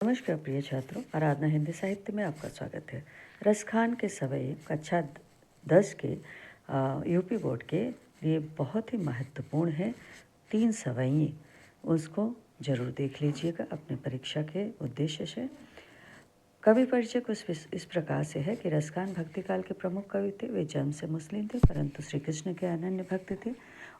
नमस्कार प्रिय छात्रों, आराधना हिंदी साहित्य में आपका स्वागत है। रसखान के सवई कक्षा 10 के यूपी बोर्ड के लिए बहुत ही महत्वपूर्ण है। 3 सवई उसको जरूर देख लीजिएगा अपने परीक्षा के उद्देश्य से। कवि परिचय कुछ इस प्रकार से है कि रसखान भक्ति काल के प्रमुख कवि थे। वे जन्म से मुस्लिम थे परंतु श्री कृष्ण के अनन्य भक्त थे।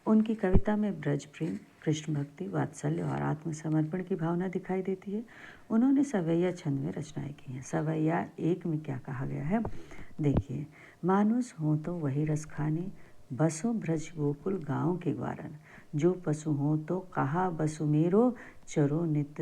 उनकी कविता में ब्रज प्रेम, कृष्ण भक्ति, वात्सल्य और आत्मसमर्पण की भावना दिखाई देती है। उन्होंने सवैया छंद में रचनाएं की हैं। सवैया एक में क्या कहा गया है, देखिए। मानुष हो तो वही रस खाने, बसो ब्रज गोकुल गाँव के ग्वारन। जो पशु हो तो कहा बसु मेरो, चरो नित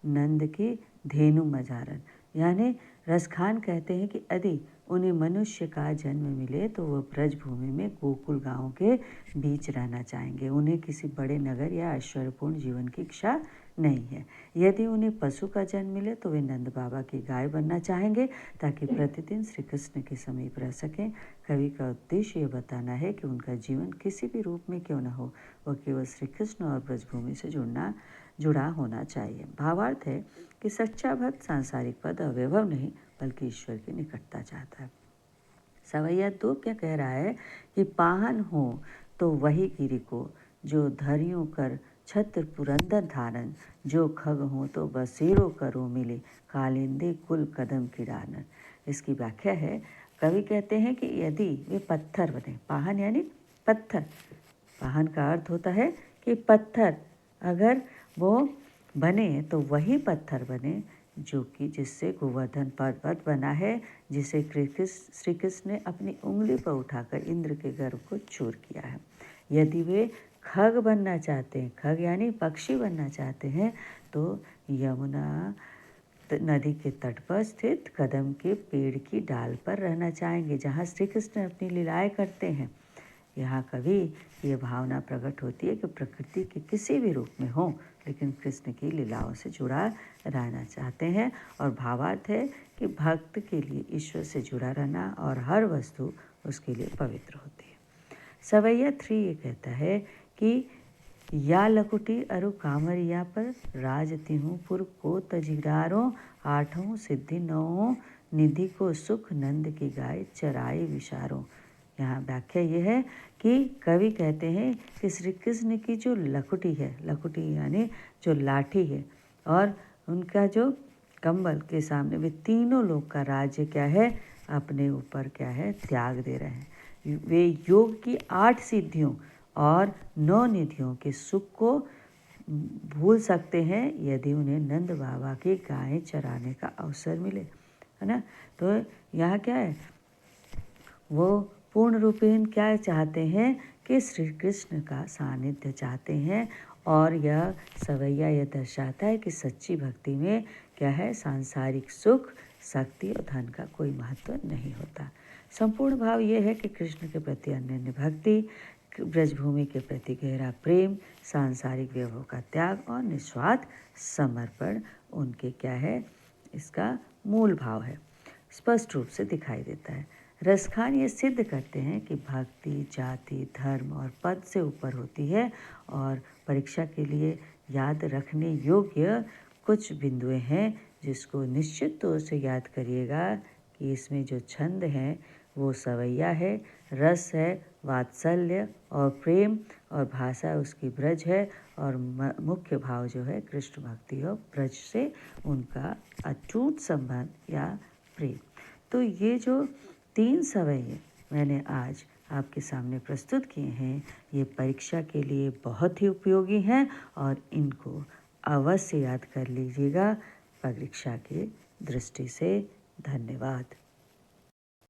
नंद के धेनु मजारन। यानी रसखान कहते हैं कि यदि उन्हें मनुष्य का जन्म मिले तो वह ब्रज भूमि में गोकुल गांव के बीच रहना चाहेंगे। उन्हें किसी बड़े नगर या ऐश्वर्यपूर्ण जीवन की इच्छा नहीं है। यदि उन्हें पशु का जन्म मिले तो वे नंद बाबा की गाय बनना चाहेंगे ताकि प्रतिदिन श्री कृष्ण के समीप रह सकें। कवि का उद्देश्य ये बताना है कि उनका जीवन किसी भी रूप में क्यों न हो, वह केवल श्री कृष्ण और ब्रजभूमि से जुड़ा होना चाहिए। भावार्थ है कि सच्चा भक्त सांसारिक पद और वैभव नहीं बल्कि ईश्वर की निकटता चाहता है। सवैया 2 क्या कह रहा है कि पाहन हो तो वही गिरि को, जो धरियों कर छत्र पुरंदर धारन। जो खग हो तो बसेरो करो मिले, कालिंदे कुल कदम किरानन। इसकी व्याख्या है, कवि कहते हैं कि यदि वे पत्थर बने, पाहन यानी पत्थर, पाहन का अर्थ होता है कि पत्थर, अगर वो बने तो वही पत्थर बने जो कि जिससे गोवर्धन पर्वत बना है, जिसे श्री कृष्ण ने अपनी उंगली पर उठाकर इंद्र के गर्भ को चूर किया है। यदि वे खग बनना चाहते हैं, खग यानी पक्षी बनना चाहते हैं, तो यमुना नदी के तट पर स्थित कदम के पेड़ की डाल पर रहना चाहेंगे जहाँ श्री कृष्ण अपनी लीलाएं करते हैं। यहाँ कवि ये भावना प्रकट होती है कि प्रकृति के किसी भी रूप में हो लेकिन कृष्ण की लीलाओं से जुड़ा रहना चाहते हैं। और भावार्थ है कि भक्त के लिए ईश्वर से जुड़ा रहना और हर वस्तु उसके लिए पवित्र होती है। सवैया 3 ये कहता है कि या लकुटी अरु कामरिया पर राज तिहूँ पुर को तजिरारो, आठों सिद्धि नौ निधि को सुख नंद की गाय चराए विचारो। यहाँ व्याख्या ये है कि कवि कहते हैं कि श्री कृष्ण की जो लकुटी है, लकुटी यानी जो लाठी है, और उनका जो कंबल के सामने वे तीनों लोग का राज्य क्या है, अपने ऊपर क्या है, त्याग दे रहे हैं। वे योग की 8 सिद्धियों और 9 निधियों के सुख को भूल सकते हैं यदि उन्हें नंद बाबा की गायें चराने का अवसर मिले, है ना। तो यहाँ क्या है, वो पूर्ण रूपेण क्या चाहते हैं कि श्री कृष्ण का सानिध्य चाहते हैं। और यह सवैया यह दर्शाता है कि सच्ची भक्ति में क्या है, सांसारिक सुख, शक्ति और धन का कोई महत्व नहीं होता। संपूर्ण भाव ये है कि कृष्ण के प्रति अनन्य भक्ति, ब्रजभूमि के प्रति गहरा प्रेम, सांसारिक वैभव का त्याग और निस्वार्थ समर्पण उनके क्या है, इसका मूल भाव है, स्पष्ट रूप से दिखाई देता है। रसखान ये सिद्ध करते हैं कि भक्ति जाति, धर्म और पद से ऊपर होती है। और परीक्षा के लिए याद रखने योग्य कुछ बिंदुएं हैं जिसको निश्चित तौर से याद करिएगा कि इसमें जो छंद हैं वो सवैया है, रस है, वात्सल्य और प्रेम, और भाषा उसकी ब्रज है, और मुख्य भाव जो है कृष्ण भक्ति और ब्रज से उनका अटूट संबंध या प्रेम। तो ये जो 3 सवैये मैंने आज आपके सामने प्रस्तुत किए हैं, ये परीक्षा के लिए बहुत ही उपयोगी हैं और इनको अवश्य याद कर लीजिएगा परीक्षा की दृष्टि से। धन्यवाद।